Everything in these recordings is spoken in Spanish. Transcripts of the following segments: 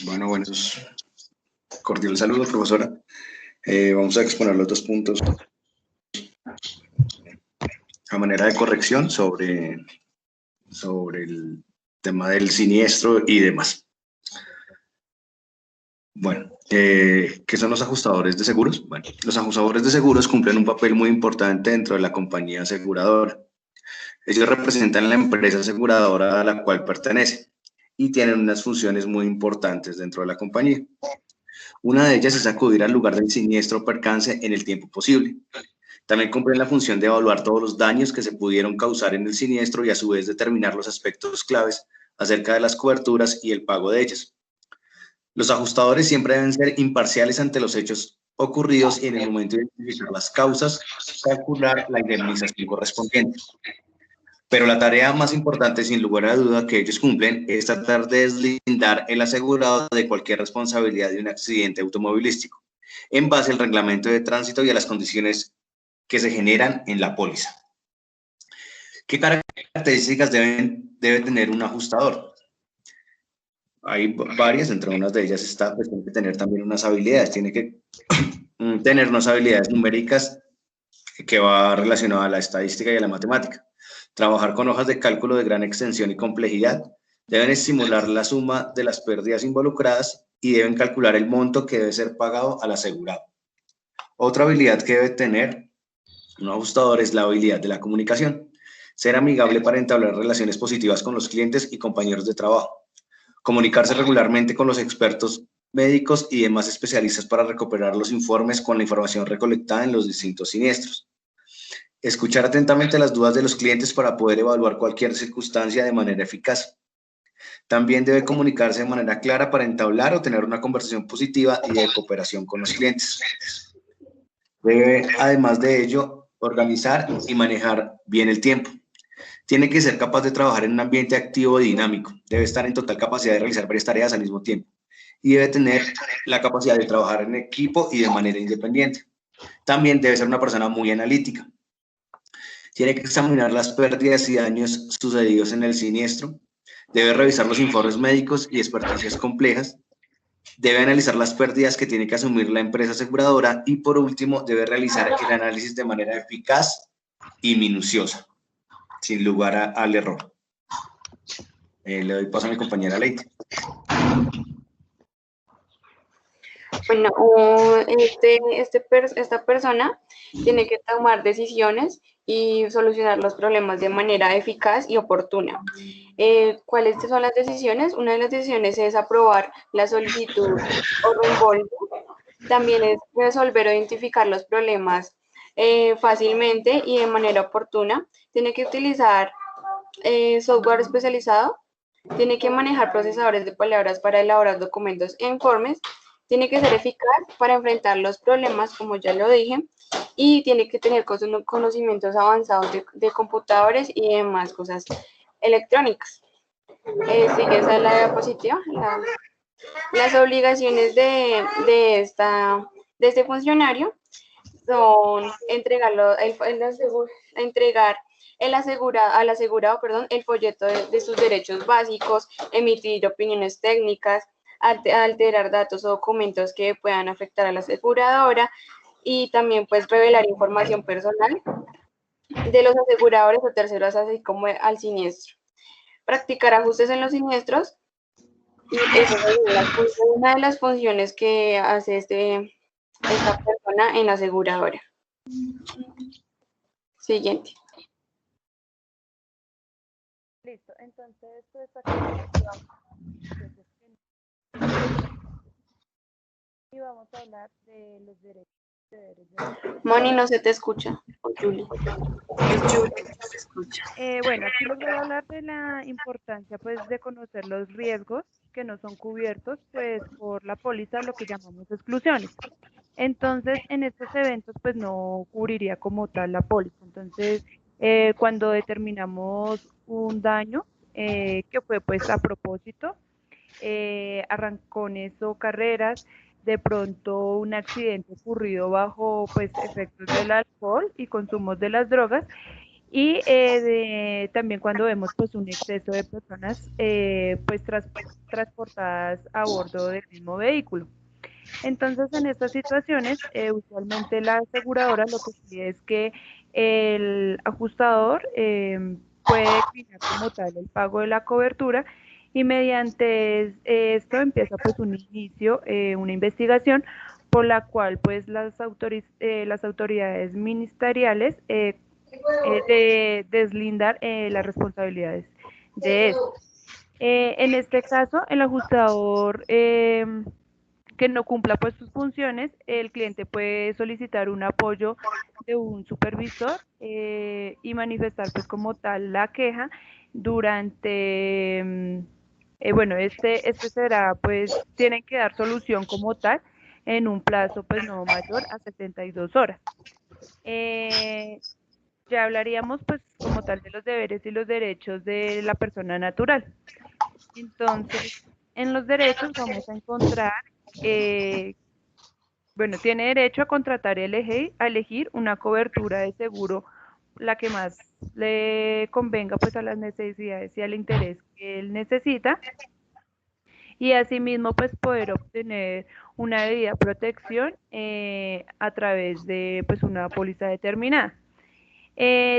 Bueno, buenos, cordial saludo, profesora. Vamos a exponer los 2 puntos a manera de corrección sobre el tema del siniestro y demás. Bueno, ¿qué son los ajustadores de seguros? Bueno, los ajustadores de seguros cumplen un papel muy importante dentro de la compañía aseguradora. Ellos representan la empresa aseguradora a la cual pertenece y tienen unas funciones muy importantes dentro de la compañía. Una de ellas es acudir al lugar del siniestro o percance en el tiempo posible. También cumplen la función de evaluar todos los daños que se pudieron causar en el siniestro y a su vez determinar los aspectos claves acerca de las coberturas y el pago de ellas. Los ajustadores siempre deben ser imparciales ante los hechos ocurridos y en el momento de identificar las causas, calcular la indemnización correspondiente. Pero la tarea más importante, sin lugar a duda, que ellos cumplen es tratar de deslindar el asegurado de cualquier responsabilidad de un accidente automovilístico, en base al reglamento de tránsito y a las condiciones que se generan en la póliza. ¿Qué características debe tener un ajustador? Hay varias, entre unas de ellas está, pues tiene que tener también unas habilidades, tiene que tener unas habilidades numéricas que va relacionada a la estadística y a la matemática. Trabajar con hojas de cálculo de gran extensión y complejidad. Deben estimular la suma de las pérdidas involucradas y deben calcular el monto que debe ser pagado al asegurado. Otra habilidad que debe tener un ajustador es la habilidad de la comunicación. Ser amigable para entablar relaciones positivas con los clientes y compañeros de trabajo. Comunicarse regularmente con los expertos médicos y demás especialistas para recuperar los informes con la información recolectada en los distintos siniestros. Escuchar atentamente las dudas de los clientes para poder evaluar cualquier circunstancia de manera eficaz. También debe comunicarse de manera clara para entablar o tener una conversación positiva y de cooperación con los clientes. Debe, además de ello, organizar y manejar bien el tiempo. Tiene que ser capaz de trabajar en un ambiente activo y dinámico. Debe estar en total capacidad de realizar varias tareas al mismo tiempo. Y debe tener la capacidad de trabajar en equipo y de manera independiente. También debe ser una persona muy analítica. Tiene que examinar las pérdidas y daños sucedidos en el siniestro. Debe revisar los informes médicos y experticias complejas. Debe analizar las pérdidas que tiene que asumir la empresa aseguradora. Y por último, debe realizar el análisis de manera eficaz y minuciosa, sin lugar al error. Le doy paso a mi compañera Leite. Bueno, esta persona tiene que tomar decisiones y solucionar los problemas de manera eficaz y oportuna. ¿Cuáles son las decisiones? Una de las decisiones es aprobar la solicitud o reembolso. También es resolver o identificar los problemas fácilmente y de manera oportuna. Tiene que utilizar software especializado. Tiene que manejar procesadores de palabras para elaborar documentos e informes. Tiene que ser eficaz para enfrentar los problemas, como ya lo dije, y tiene que tener conocimientos avanzados de computadores y demás cosas electrónicas. Sigue esa es la diapositiva. Las obligaciones de este funcionario son entregar al asegurado, el folleto de sus derechos básicos, emitir opiniones técnicas, alterar datos o documentos que puedan afectar a la aseguradora y también pues revelar información personal de los aseguradores o terceros, así como al siniestro. Practicar ajustes en los siniestros, y esa es una de las funciones que hace esta persona en la aseguradora. Siguiente. Listo, entonces y vamos a hablar de los derechos y deberes de los... Moni, no se te escucha. Julie. Bueno, aquí les voy a hablar de la importancia pues de conocer los riesgos que no son cubiertos pues por la póliza, lo que llamamos exclusiones. Entonces, en estos eventos pues no cubriría como tal la póliza. Entonces, cuando determinamos un daño que fue pues a propósito, arrancones o carreras, de pronto un accidente ocurrido bajo pues efectos del alcohol y consumos de las drogas, Y también cuando vemos pues un exceso de personas pues transportadas a bordo del mismo vehículo. Entonces, en estas situaciones, usualmente la aseguradora lo que pide es que el ajustador puede declinar como tal el pago de la cobertura y mediante esto empieza pues un inicio, una investigación por la cual pues las autoridades ministeriales de deslindar las responsabilidades de esto. En este caso, el ajustador que no cumpla pues sus funciones, el cliente puede solicitar un apoyo de un supervisor y manifestar pues como tal la queja durante, bueno, este será pues, tienen que dar solución como tal en un plazo pues no mayor a 72 horas. Ya hablaríamos pues como tal de los deberes y los derechos de la persona natural. Entonces, en los derechos vamos a encontrar bueno, tiene derecho a contratar y a elegir una cobertura de seguro, la que más le convenga pues a las necesidades y al interés que él necesita, y asimismo pues poder obtener una debida protección a través de pues una póliza determinada.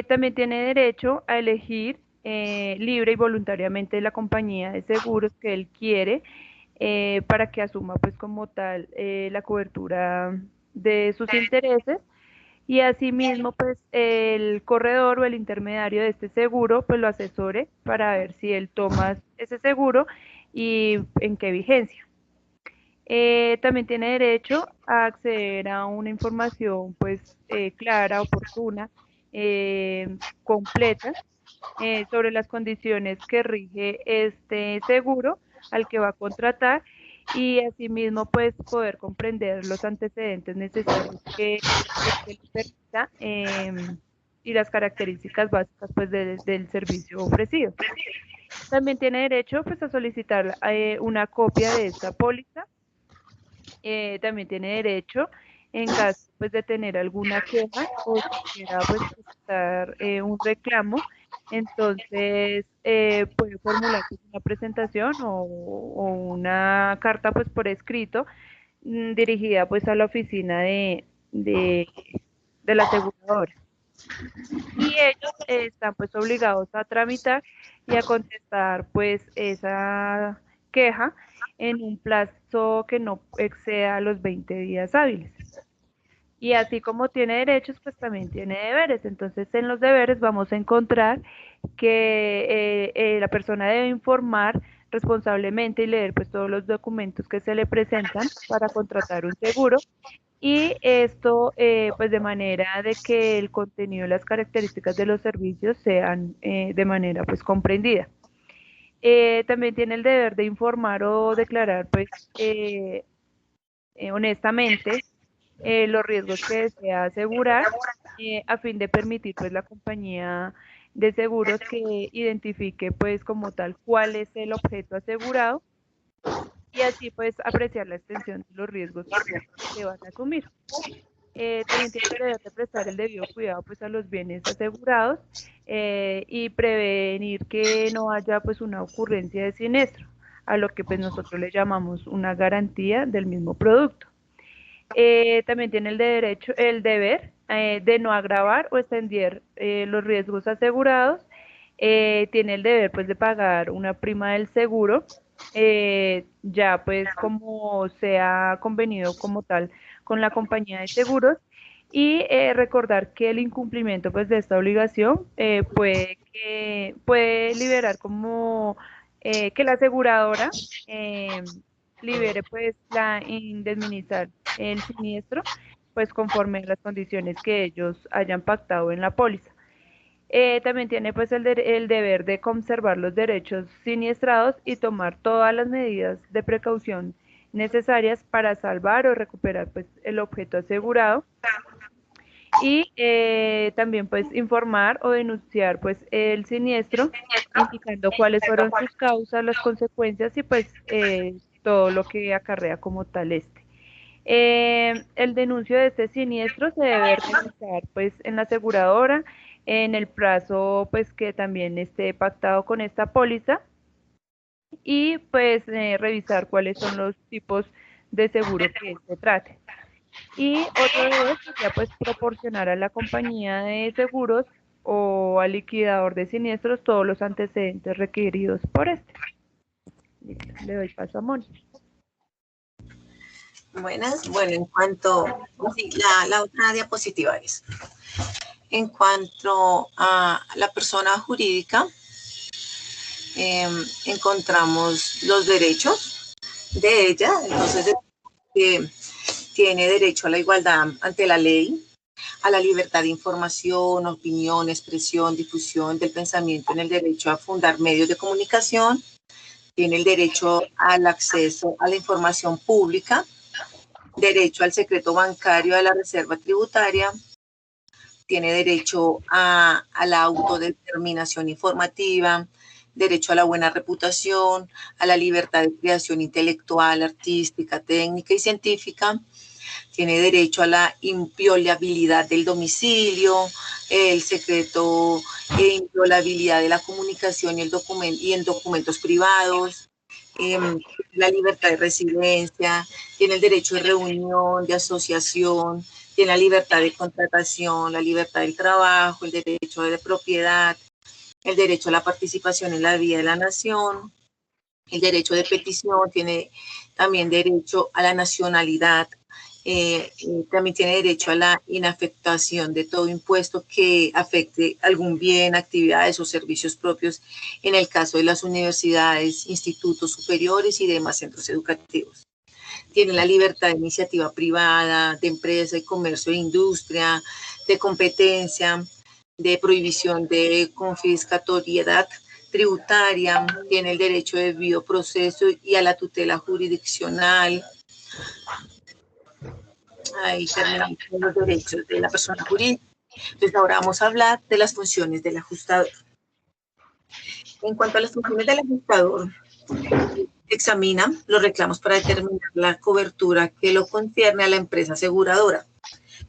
También tiene derecho a elegir libre y voluntariamente la compañía de seguros que él quiere para que asuma pues como tal la cobertura de sus intereses, y asimismo pues el corredor o el intermediario de este seguro pues lo asesore para ver si él toma ese seguro y en qué vigencia. También tiene derecho a acceder a una información pues clara, oportuna, completa sobre las condiciones que rige este seguro al que va a contratar, y asimismo pues poder comprender los antecedentes necesarios que le permita y las características básicas pues del servicio ofrecido. También tiene derecho pues a solicitar una copia de esta póliza. También tiene derecho en caso pues de tener alguna queja o siquiera pues presentar un reclamo, entonces puede formular pues, una presentación o una carta pues por escrito dirigida pues a la oficina de la aseguradora, y ellos están pues obligados a tramitar y a contestar pues esa queja en un plazo que no exceda los 20 días hábiles. Y así como tiene derechos, pues también tiene deberes. Entonces, en los deberes vamos a encontrar que la persona debe informar responsablemente y leer pues todos los documentos que se le presentan para contratar un seguro, y esto pues de manera de que el contenido y las características de los servicios sean de manera pues comprendida. También tiene el deber de informar o declarar pues honestamente los riesgos que desea asegurar a fin de permitir pues la compañía de seguros que identifique pues como tal cuál es el objeto asegurado, y así pues apreciar la extensión de los riesgos que se van a asumir. También tiene el deber de prestar el debido cuidado pues a los bienes asegurados y prevenir que no haya pues una ocurrencia de siniestro, a lo que pues nosotros le llamamos una garantía del mismo producto. También tiene el deber de no agravar o extender los riesgos asegurados. Tiene el deber pues de pagar una prima del seguro, ya pues como sea convenido como tal con la compañía de seguros, y recordar que el incumplimiento pues de esta obligación puede liberar como que la aseguradora libere pues la indemnizar el siniestro pues conforme a las condiciones que ellos hayan pactado en la póliza. También tiene pues el deber de conservar los derechos siniestrados y tomar todas las medidas de precaución necesarias para salvar o recuperar pues el objeto asegurado, y también pues informar o denunciar pues el siniestro indicando cuáles fueron sus causas, las consecuencias y pues todo lo que acarrea como tal este. El denuncio de este siniestro se debe realizar pues en la aseguradora en el plazo pues que también esté pactado con esta póliza y pues revisar cuáles son los tipos de seguro que se trate. Y otro deber sería pues proporcionar a la compañía de seguros o al liquidador de siniestros todos los antecedentes requeridos por este. Listo, le doy paso a Moni. Buenas. Bueno, en cuanto, sí, la otra diapositiva es, en cuanto a la persona jurídica, encontramos los derechos de ella. Entonces, tiene derecho a la igualdad ante la ley, a la libertad de información, opinión, expresión, difusión del pensamiento, en el derecho a fundar medios de comunicación, tiene el derecho al acceso a la información pública, derecho al secreto bancario, a la reserva tributaria, tiene derecho a la autodeterminación informativa, derecho a la buena reputación, a la libertad de creación intelectual, artística, técnica y científica, tiene derecho a la inviolabilidad del domicilio, el secreto e inviolabilidad de la comunicación y en documentos privados, la libertad de residencia, tiene el derecho de reunión, de asociación, tiene la libertad de contratación, la libertad del trabajo, el derecho de propiedad, el derecho a la participación en la vida de la nación, el derecho de petición, tiene también derecho a la nacionalidad, también tiene derecho a la inafectación de todo impuesto que afecte algún bien, actividades o servicios propios en el caso de las universidades, institutos superiores y demás centros educativos. Tiene la libertad de iniciativa privada, de empresa y comercio e industria, de competencia, de prohibición de confiscatoriedad tributaria, tiene el derecho de debido proceso y a la tutela jurisdiccional. Ahí terminamos con los derechos de la persona jurídica. Entonces ahora vamos a hablar de las funciones del ajustador. En cuanto a las funciones del ajustador, examina los reclamos para determinar la cobertura que lo concierne a la empresa aseguradora,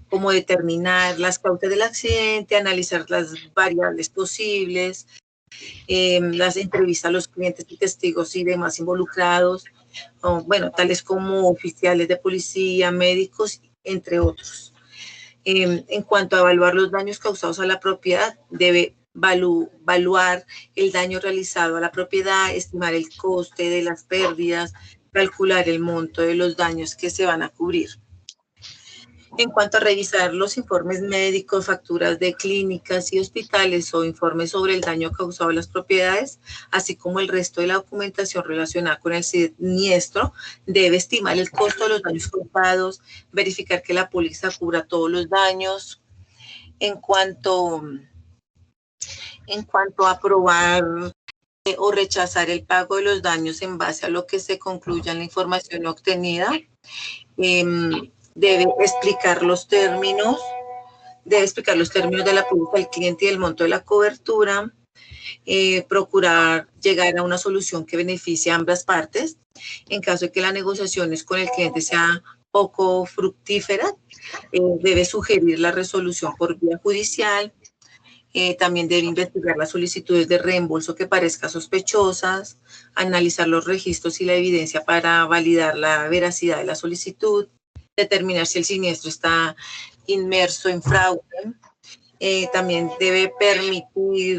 como determinar las causas del accidente, analizar las variables posibles, las entrevistas a los clientes y testigos y demás involucrados, bueno, tales como oficiales de policía, médicos, entre otros. En cuanto a evaluar los daños causados a la propiedad, debe evaluar el daño realizado a la propiedad, estimar el coste de las pérdidas, calcular el monto de los daños que se van a cubrir. En cuanto a revisar los informes médicos, facturas de clínicas y hospitales o informes sobre el daño causado a las propiedades, así como el resto de la documentación relacionada con el siniestro, debe estimar el costo de los daños causados, verificar que la póliza cubra todos los daños. En cuanto a aprobar o rechazar el pago de los daños en base a lo que se concluya en la información obtenida, debe explicar los términos de la póliza al cliente y el monto de la cobertura, procurar llegar a una solución que beneficie a ambas partes. En caso de que las negociaciones con el cliente sea poco fructífera, debe sugerir la resolución por vía judicial. También debe investigar las solicitudes de reembolso que parezcan sospechosas, analizar los registros y la evidencia para validar la veracidad de la solicitud, determinar si el siniestro está inmerso en fraude. También debe permitir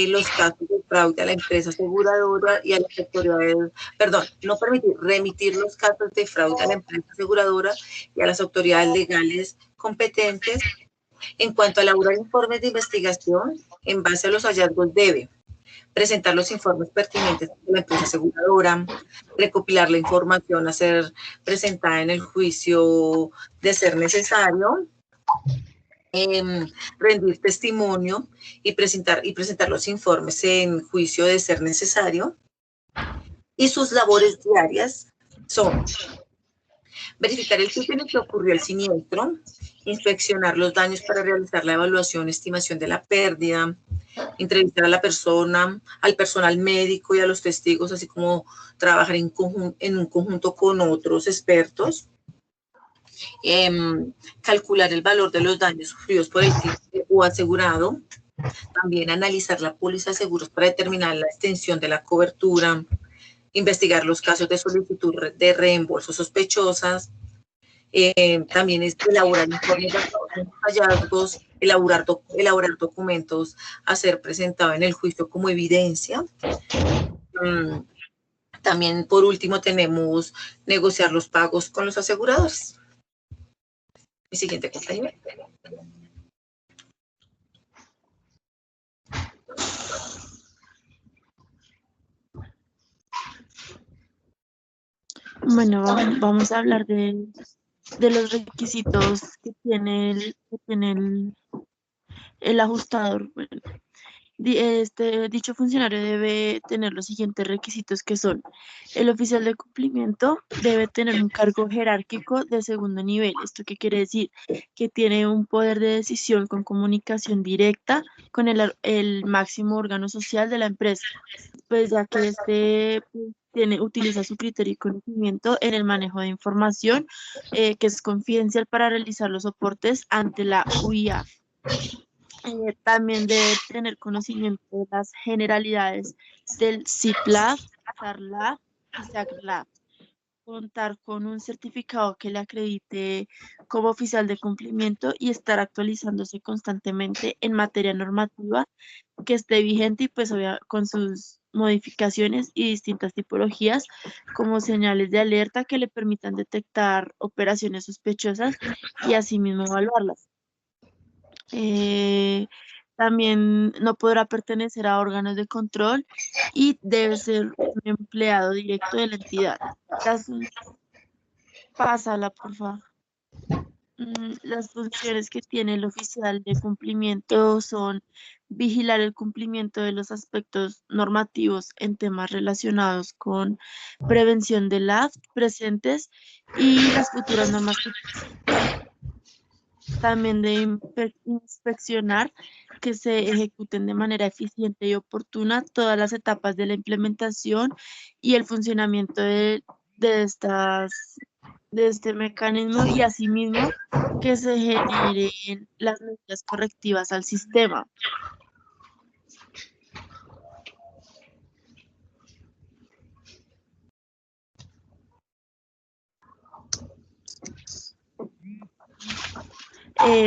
los casos de fraude a la empresa aseguradora y a las autoridades, remitir los casos de fraude a la empresa aseguradora y a las autoridades legales competentes. En cuanto a elaborar informes de investigación, en base a los hallazgos debe presentar los informes pertinentes de la empresa aseguradora, recopilar la información a ser presentada en el juicio de ser necesario, rendir testimonio y presentar los informes en juicio de ser necesario. Y sus labores diarias son verificar el sitio en el que ocurrió el siniestro, inspeccionar los daños para realizar la evaluación, estimación de la pérdida, entrevistar a la persona, al personal médico y a los testigos, así como trabajar en un conjunto con otros expertos. calcular el valor de los daños sufridos por el cliente o asegurado, también analizar la póliza de seguros para determinar la extensión de la cobertura, investigar los casos de solicitud de reembolso sospechosas, también es elaborar informes basados en hallazgos, elaborar documentos a ser presentados en el juicio como evidencia. También, por último, tenemos negociar los pagos con los aseguradores. Mi siguiente compañero. Bueno, vamos a hablar de los requisitos que tiene el ajustador. Bueno, dicho funcionario debe tener los siguientes requisitos, que son: el oficial de cumplimiento debe tener un cargo jerárquico de segundo nivel. ¿Esto qué quiere decir? Que tiene un poder de decisión con comunicación directa con el máximo órgano social de la empresa, pues ya que utiliza su criterio y conocimiento en el manejo de información que es confidencial para realizar los soportes ante la UIA. También debe tener conocimiento de las generalidades del CIPLAB, SARLAB y SACLAB. Contar con un certificado que le acredite como oficial de cumplimiento y estar actualizándose constantemente en materia normativa que esté vigente y pues con sus modificaciones y distintas tipologías como señales de alerta que le permitan detectar operaciones sospechosas y asimismo evaluarlas. También no podrá pertenecer a órganos de control y debe ser un empleado directo de la entidad. Pásala, por favor. Las funciones que tiene el oficial de cumplimiento son vigilar el cumplimiento de los aspectos normativos en temas relacionados con prevención de las presentes y las futuras normas. También de inspeccionar que se ejecuten de manera eficiente y oportuna todas las etapas de la implementación y el funcionamiento de este mecanismo, y asimismo que se generen las medidas correctivas al sistema.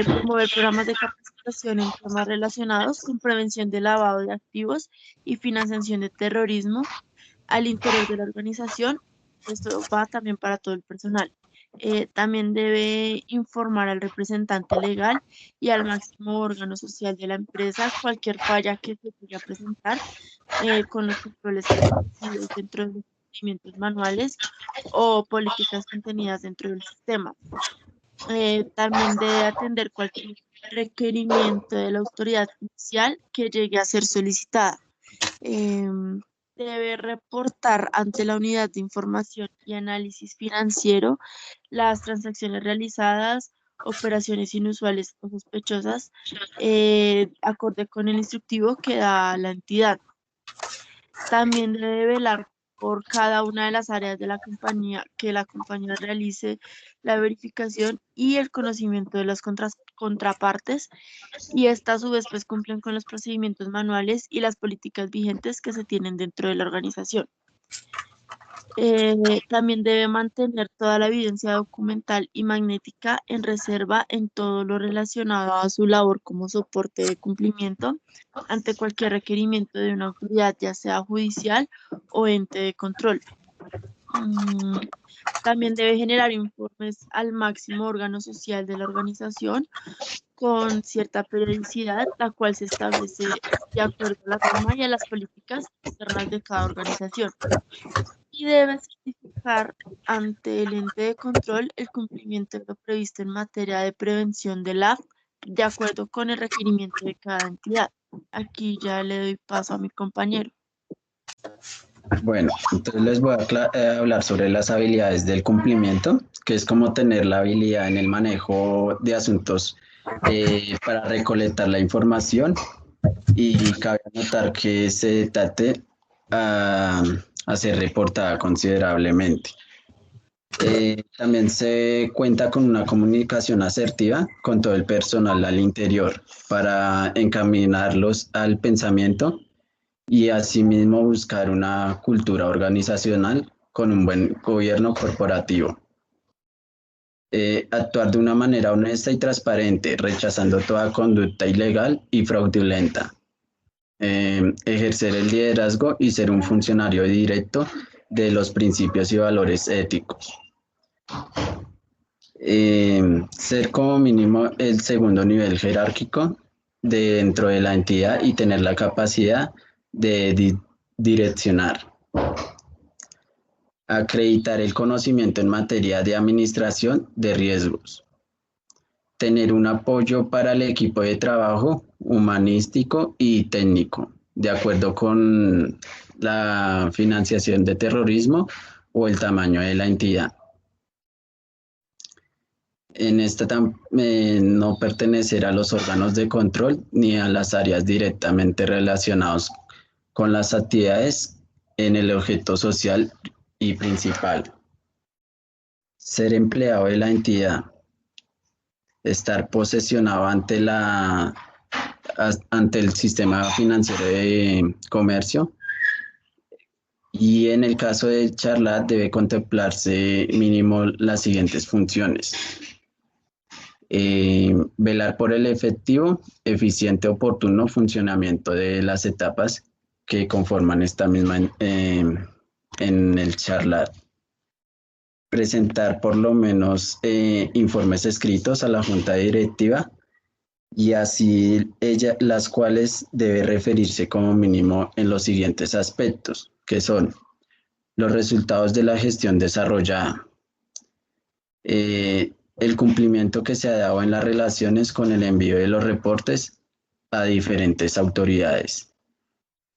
Promover programas de capacitación en temas relacionados con prevención de lavado de activos y financiación de terrorismo al interior de la organización. Esto va también para todo el personal. También debe informar al representante legal y al máximo órgano social de la empresa cualquier falla que se llegue a presentar con los controles establecidos dentro de los procedimientos manuales o políticas contenidas dentro del sistema. También debe atender cualquier requerimiento de la autoridad judicial que llegue a ser solicitada. Debe reportar ante la unidad de información y análisis financiero las transacciones realizadas, operaciones inusuales o sospechosas, acorde con el instructivo que da la entidad. También debe velar por cada una de las áreas de la compañía, que la compañía realice la verificación y el conocimiento de las contrapartes, y esta a su vez pues cumplen con los procedimientos manuales y las políticas vigentes que se tienen dentro de la organización. También debe mantener toda la evidencia documental y magnética en reserva en todo lo relacionado a su labor como soporte de cumplimiento ante cualquier requerimiento de una autoridad, ya sea judicial o ente de control. También debe generar informes al máximo órgano social de la organización con cierta periodicidad, la cual se establece de acuerdo a la norma y a las políticas internas de cada organización. Y debe certificar ante el ente de control el cumplimiento de lo previsto en materia de prevención de la de acuerdo con el requerimiento de cada entidad. Aquí ya le doy paso a mi compañero. Bueno, entonces les voy a hablar sobre las habilidades del cumplimiento, que es como tener la habilidad en el manejo de asuntos para recolectar la información, y cabe anotar que se trate a ser reportada considerablemente. También se cuenta con una comunicación asertiva con todo el personal al interior para encaminarlos al pensamiento y asimismo buscar una cultura organizacional con un buen gobierno corporativo. Actuar de una manera honesta y transparente, rechazando toda conducta ilegal y fraudulenta. Ejercer el liderazgo y ser un funcionario directo de los principios y valores éticos. Ser como mínimo el segundo nivel jerárquico dentro de la entidad y tener la capacidad de direccionar. Acreditar el conocimiento en materia de administración de riesgos. Tener un apoyo para el equipo de trabajo humanístico y técnico, de acuerdo con la financiación de terrorismo o el tamaño de la entidad. En esta no pertenecer a los órganos de control ni a las áreas directamente relacionadas con las actividades en el objeto social y principal. Ser empleado de la entidad. Estar posesionado ante el sistema financiero de comercio. Y en el caso de charlar debe contemplarse mínimo las siguientes funciones. Velar por el efectivo, eficiente, oportuno funcionamiento de las etapas que conforman esta misma en el charlar. Presentar por lo menos informes escritos a la junta directiva y así las cuales debe referirse como mínimo en los siguientes aspectos, que son los resultados de la gestión desarrollada, el cumplimiento que se ha dado en las relaciones con el envío de los reportes a diferentes autoridades,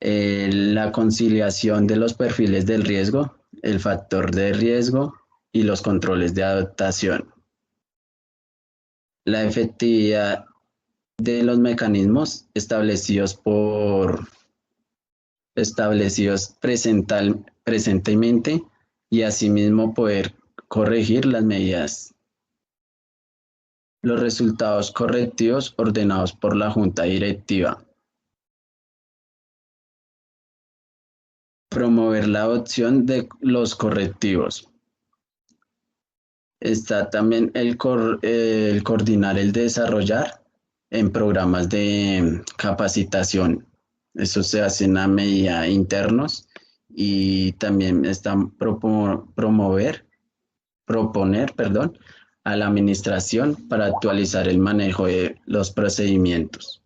la conciliación de los perfiles del riesgo, el factor de riesgo y los controles de adaptación, la efectividad de los mecanismos establecidos presentemente y asimismo poder corregir las medidas. Los resultados correctivos ordenados por la junta directiva. Promover la adopción de los correctivos. Está también el coordinar el desarrollar en programas de capacitación. Eso se hace a medida internos y también están proponer a la administración para actualizar el manejo de los procedimientos.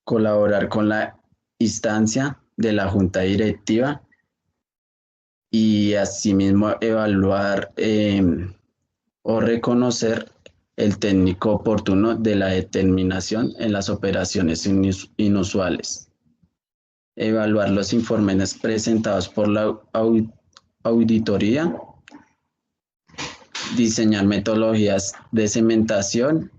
Colaborar con la instancia de la junta directiva y asimismo evaluar o reconocer el técnico oportuno de la determinación en las operaciones inusuales. Evaluar los informes presentados por la auditoría. Diseñar metodologías de segmentación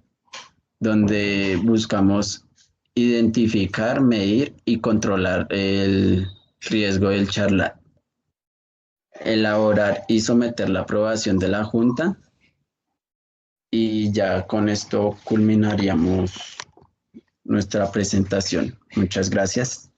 donde buscamos identificar, medir y controlar el riesgo del charlar. Elaborar y someter la aprobación de la Junta. Y ya con esto culminaríamos nuestra presentación. Muchas gracias.